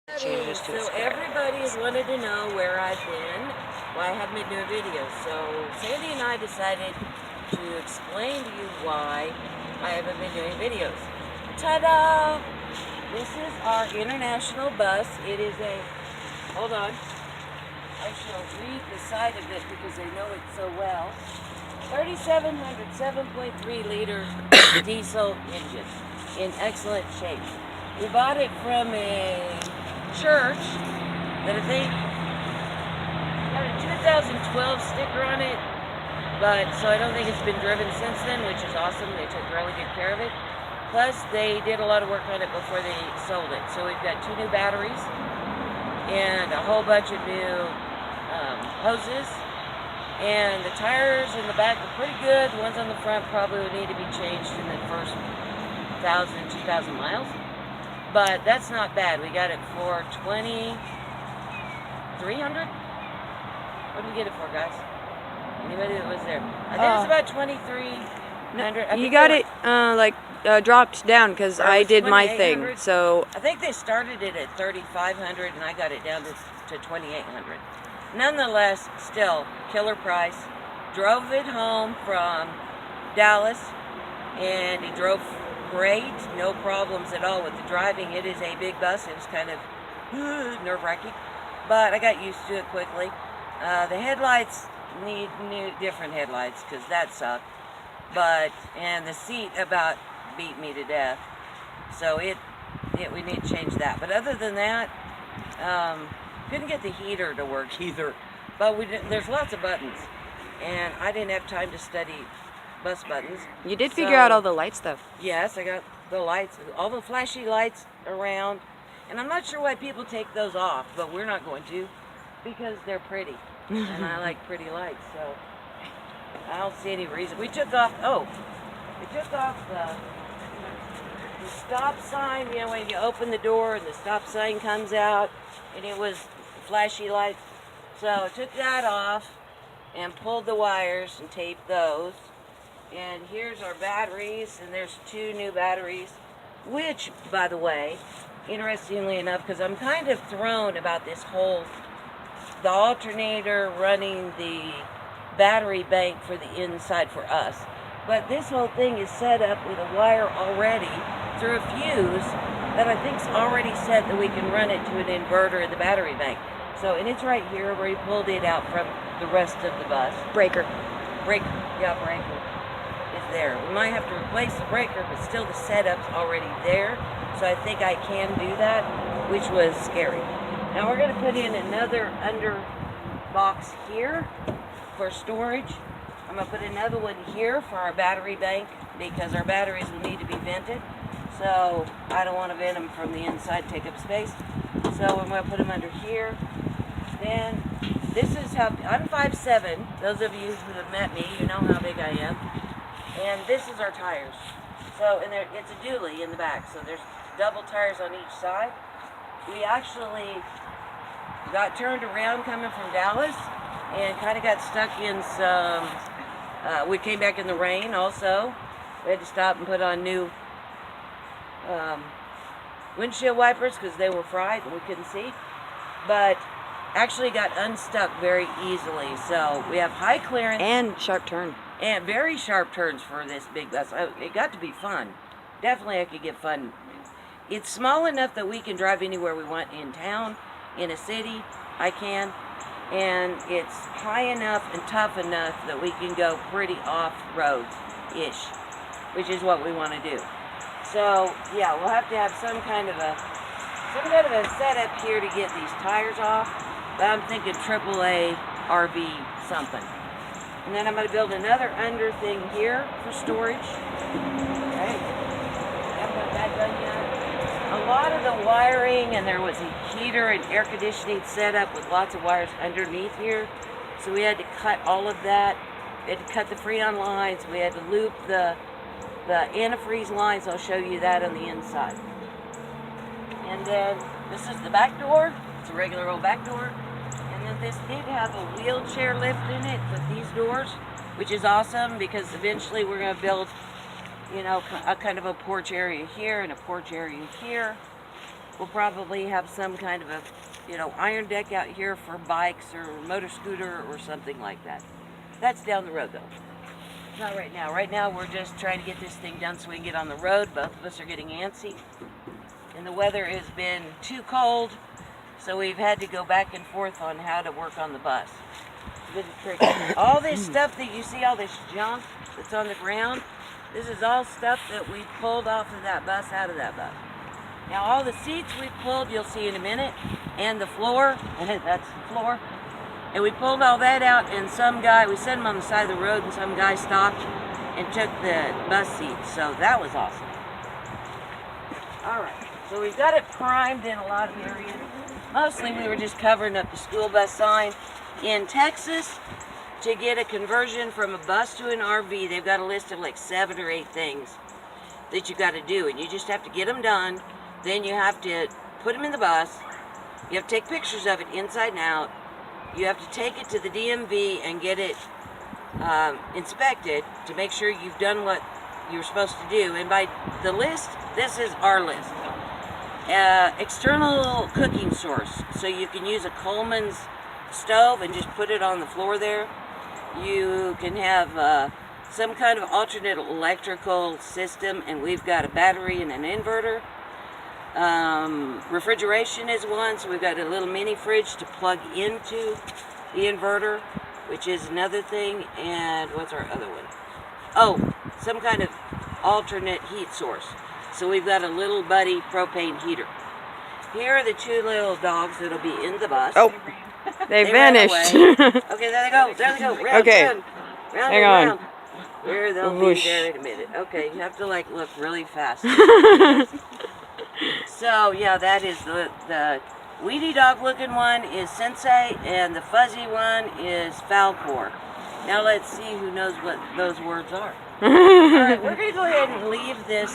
Changes to So everybody's wanted to know where I've been, why I haven't been doing videos. So Sandy and I decided to explain to you why I haven't been doing videos. Ta-da! This is our international bus. It is a, hold on, I shall read the side of it because I know it so well. 3,700 7.3 liter diesel engine in excellent shape. We bought it from a church that I think had a 2012 sticker on it, but so I don't think it's been driven since then, which is awesome. They took really good care of it. Plus, they did a lot of work on it before they sold it. So we've got 2 new batteries and a whole bunch of new hoses. And the tires in the back are pretty good. The ones on the front probably would need to be changed in the first 1,000, 2,000 miles. But that's not bad. We got it for 2,300. What did we get it for, guys? Anybody that was there? I think it was about 2,300. You got it dropped down because I did my thing. So I think they started it at 3,500 and I got it down to 2,800. Nonetheless, still killer price. Drove it home from Dallas, and he drove great, no problems at all with the driving. It is a big bus. It was kind of nerve-wracking, but I got used to it quickly. The headlights need different headlights because that sucked. And the seat about beat me to death. So we need to change that. But other than that, couldn't get the heater to work either. But there's lots of buttons, and I didn't have time to study bus buttons. You did figure out all the light stuff. Yes, I got the lights, all the flashy lights around, and I'm not sure why people take those off, but we're not going to, because they're pretty, and I like pretty lights, so I don't see any reason. We took off the stop sign, you know, when you open the door and the stop sign comes out, and it was flashy lights, so I took that off and pulled the wires and taped those. And here's our batteries, and there's 2 new batteries, which, by the way, interestingly enough, because I'm kind of thrown about this whole, the alternator running the battery bank for the inside for us. But this whole thing is set up with a wire already through a fuse that I think's already set that we can run it to an inverter in the battery bank. So, and it's right here where he pulled it out from the rest of the bus. Breaker. Breaker. Is there. We might have to replace the breaker, but still the setup's already there, so I think I can do that, which was scary. Now we're going to put in another under box here for storage. I'm going to put another one here for our battery bank because our batteries will need to be vented, so I don't want to vent them from the inside, take up space. So I'm going to put them under here. Then this is how, I'm 5'7". Those of you who have met me, you know how big I am. And this is our tires. So, and it's a dually in the back. So there's double tires on each side. We actually got turned around coming from Dallas and kind of got stuck in some, we came back in the rain also. We had to stop and put on new windshield wipers because they were fried and we couldn't see. But actually got unstuck very easily. So we have high clearance. And sharp turn. And very sharp turns for this big bus. It got to be fun. Definitely I could get fun. It's small enough that we can drive anywhere we want in town, in a city, I can. And it's high enough and tough enough that we can go pretty off-road-ish, which is what we want to do. So, yeah, we'll have to have some kind of a setup here to get these tires off. But I'm thinking AAA RV something. And then I'm going to build another under thing here for storage. Okay. Haven't got that done yet. A lot of the wiring, and there was a heater and air conditioning set up with lots of wires underneath here. So we had to cut all of that. We had to cut the Freon lines. We had to loop the antifreeze lines. I'll show you that on the inside. And then this is the back door. It's a regular old back door. And then this did have a wheelchair lift in it with these doors, which is awesome because eventually we're going to build, you know, a kind of a porch area here and a porch area here. We'll probably have some kind of a, iron deck out here for bikes or motor scooter or something like that. That's down the road though. Not right now. Right now we're just trying to get this thing done so we can get on the road. Both of us are getting antsy. And the weather has been too cold, so we've had to go back and forth on how to work on the bus. It's been tricky. All this stuff that you see, all this junk that's on the ground, this is all stuff that we pulled off of that bus, out of that bus. Now all the seats we pulled, you'll see in a minute, and the floor, that's the floor. And we pulled all that out, and we set them on the side of the road, and some guy stopped and took the bus seats, so that was awesome. Alright, so we've got it primed in a lot of areas. Mostly we were just covering up the school bus sign. In Texas, to get a conversion from a bus to an RV, they've got a list of like 7 or 8 things that you got to do, and you just have to get them done. Then you have to put them in the bus. You have to take pictures of it inside and out. You have to take it to the DMV and get it inspected to make sure you've done what you're supposed to do. And by the list, this is our list. External cooking source. So you can use a Coleman's stove and just put it on the floor there. You can have some kind of alternate electrical system, and we've got a battery and an inverter. Refrigeration is one, so we've got a little mini fridge to plug into the inverter, which is another thing. And what's our other one? Oh, some kind of alternate heat source. So we've got a little buddy propane heater. Here are the 2 little dogs that'll be in the bus. Oh, they vanished. Okay, there they go. There they go. Round, Okay. round, Hang and on. round. Here they'll Whoosh. be there in a minute. Okay, you have to look really fast. So yeah, that is the weedy dog looking one is Sensei, and the fuzzy one is Falcor. Now let's see who knows what those words are. Alright, we're gonna go ahead and leave this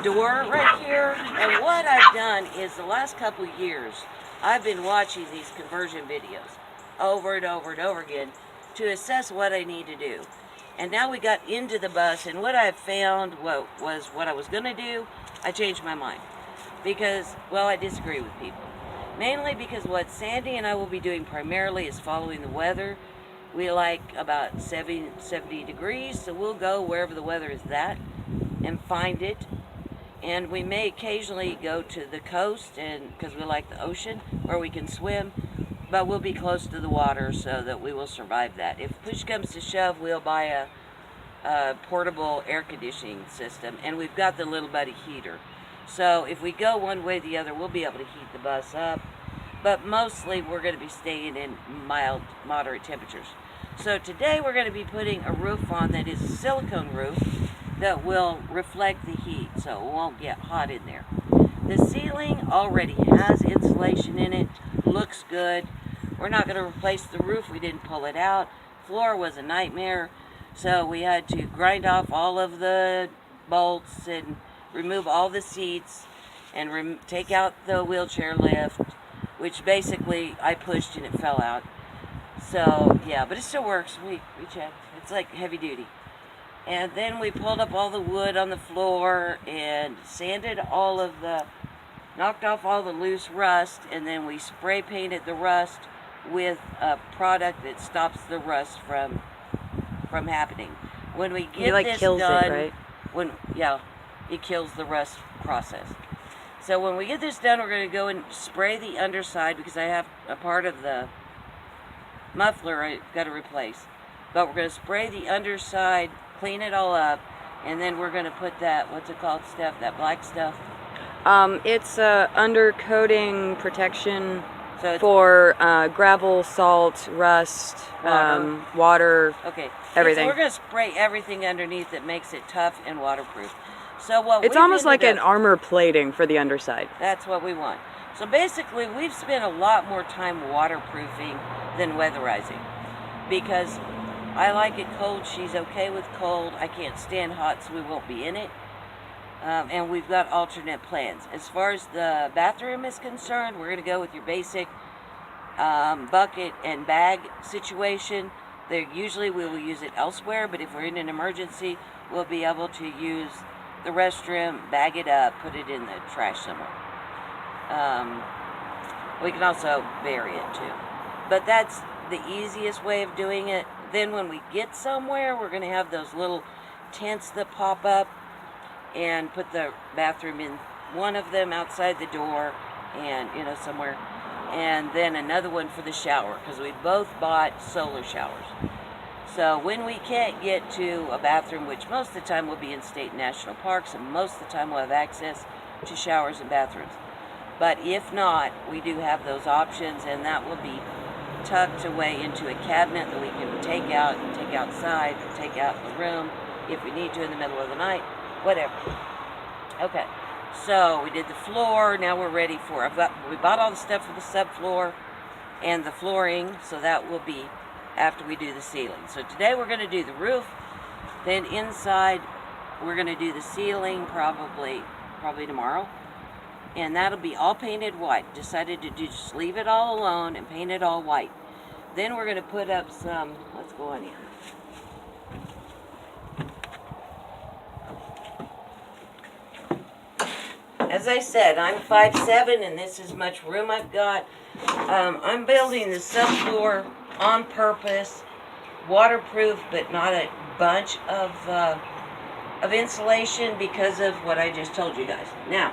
door right here. And what I've done is the last couple of years I've been watching these conversion videos over and over and over again to assess what I need to do. And now we got into the bus, and what I found what I was going to do, I changed my mind. Because, well, I disagree with people. Mainly because what Sandy and I will be doing primarily is following the weather. We like about 70 degrees, so we'll go wherever the weather is that and find it. And we may occasionally go to the coast, and because we like the ocean, where we can swim. But we'll be close to the water so that we will survive that. If push comes to shove, we'll buy a portable air conditioning system, and we've got the little buddy heater. So if we go one way or the other, we'll be able to heat the bus up. But mostly we're going to be staying in mild, moderate temperatures. So today we're going to be putting a roof on that is a silicone roof that will reflect the heat, so it won't get hot in there. The ceiling already has insulation in it, looks good. We're not going to replace the roof, we didn't pull it out. Floor was a nightmare, so we had to grind off all of the bolts and remove all the seats and take out the wheelchair lift, which basically I pushed and it fell out. So yeah, but it still works. We checked. It's like heavy duty. And then we pulled up all the wood on the floor and sanded knocked off all the loose rust, and then we spray painted the rust with a product that stops the rust from happening. When we get this kills done, it, right? It kills the rust process. So when we get this done, we're going to go and spray the underside, because I have a part of the muffler I've got to replace. But we're going to spray the underside, clean it all up, and then we're going to put that, what's it called, Steph, that black stuff? It's undercoating protection for gravel, salt, rust, water, okay. everything. So we're going to spray everything underneath that makes it tough and waterproof. So what it's almost like an armor plating for the underside. That's what we want. So basically, we've spent a lot more time waterproofing than weatherizing, because I like it cold. She's okay with cold. I can't stand hot, so we won't be in it. And we've got alternate plans. As far as the bathroom is concerned, we're going to go with your basic bucket and bag situation. Usually we will use it elsewhere, but if we're in an emergency, we'll be able to use the restroom, bag it up, put it in the trash somewhere. We can also bury it too. But that's the easiest way of doing it. Then when we get somewhere, we're going to have those little tents that pop up and put the bathroom in one of them outside the door and, somewhere. And then another one for the shower, because we both bought solar showers. So when we can't get to a bathroom, which most of the time will be in state and national parks, and most of the time we'll have access to showers and bathrooms. But if not, we do have those options, and that will be tucked away into a cabinet that we can take out and take outside, take out the room if we need to in the middle of the night, whatever. Okay, so we did the floor. Now we're ready for, we bought all the stuff for the subfloor and the flooring, so that will be after we do the ceiling. So today we're going to do the roof, then inside we're going to do the ceiling probably tomorrow, and that'll be all painted white. Decided to just leave it all alone and paint it all white. Then we're going to put up some, let's go on in. As I said, I'm 5'7", and this is much room I've got. I'm building the subfloor on purpose, waterproof, but not a bunch of insulation because of what I just told you guys. Now,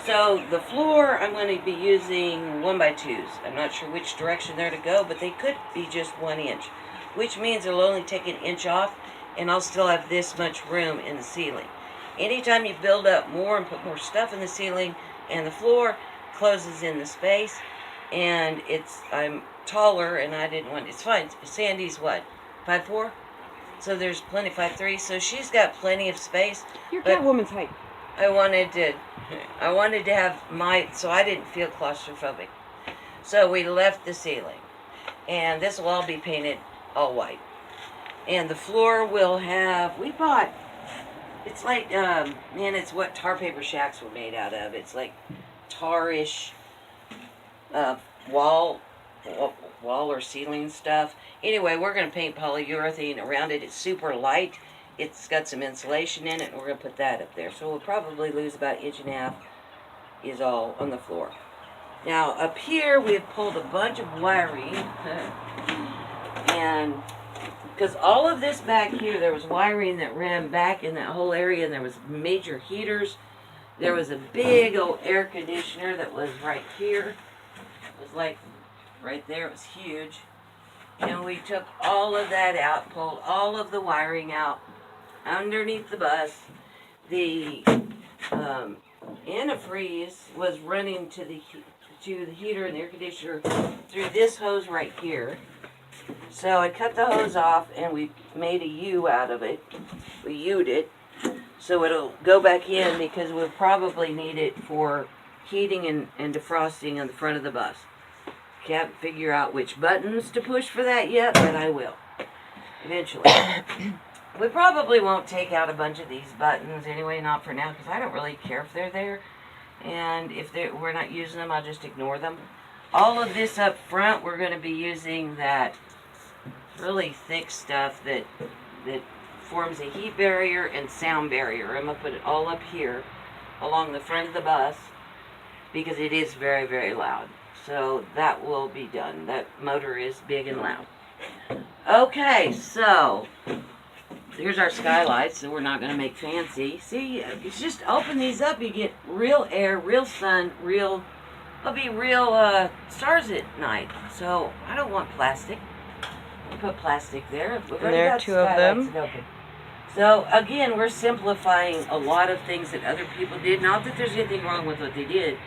so the floor I'm going to be using 1x2s. I'm not sure which direction they're to go, but they could be just 1 inch, which means it'll only take an inch off, and I'll still have this much room in the ceiling. Anytime you build up more and put more stuff in the ceiling and the floor, closes in the space, and I'm taller, and I didn't want, it's fine. Sandy's what, 5'4"? So there's plenty, 5'3", so she's got plenty of space. Your Catwoman's height. I wanted to have so I didn't feel claustrophobic. So we left the ceiling, and this will all be painted all white. And the floor will have, it's like, it's what tar paper shacks were made out of. It's like tarish wall or ceiling stuff. Anyway, we're going to paint polyurethane around it. It's super light. It's got some insulation in it, and we're going to put that up there. So we'll probably lose about 1.5 inches is all on the floor. Now, up here, we have pulled a bunch of wiring. And because all of this back here, there was wiring that ran back in that whole area, and there was major heaters. There was a big old air conditioner that was right here. It was like right there. It was huge. And we took all of that out, pulled all of the wiring out underneath the bus. The antifreeze was running to the heater and the air conditioner through this hose right here. So I cut the hose off, and we made a U out of it. We U'd it, so it'll go back in, because we'll probably need it for heating and defrosting on the front of the bus. Can't figure out which buttons to push for that yet, but I will eventually. We probably won't take out a bunch of these buttons anyway, not for now, because I don't really care if they're there. And if we're not using them, I'll just ignore them. All of this up front, we're going to be using that really thick stuff that forms a heat barrier and sound barrier. I'm going to put it all up here along the front of the bus, because it is very, very loud. So that will be done. That motor is big and loud. Okay, so here's our skylights, so we're not going to make fancy. See, it's just open these up, you get real air, real sun, it'll be real stars at night. So I don't want plastic. I'll put plastic there. And there are 2 of them. Open. So again, we're simplifying a lot of things that other people did. Not that there's anything wrong with what they did.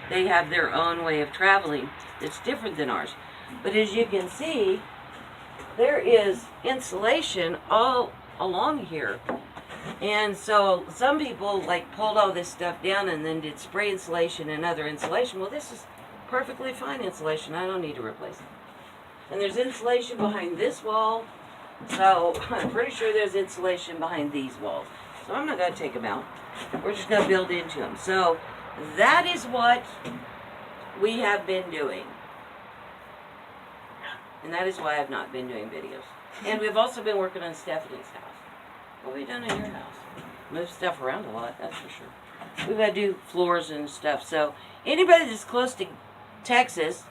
They have their own way of traveling that's different than ours. But as you can see, there is insulation all along here. And so some people pulled all this stuff down and then did spray insulation and other insulation. Well, this is perfectly fine insulation. I don't need to replace it. And there's insulation behind this wall. So I'm pretty sure there's insulation behind these walls. So I'm not going to take them out. We're just going to build into them. So that is what we have been doing. And that is why I've not been doing videos. And we've also been working on Stephanie's house. What have we done in your house? move stuff around a lot, that's for sure. We've got to do floors and stuff. So anybody that's close to Texas,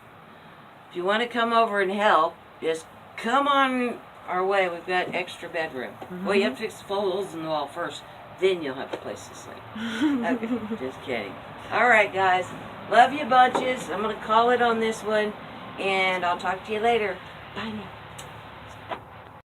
if you want to come over and help, just come on our way. We've got extra bedroom. Well, you have to fix the holes in the wall first. Then you'll have a place to sleep. Okay, just kidding. All right, guys. Love you bunches. I'm going to call it on this one. And I'll talk to you later. Bye now.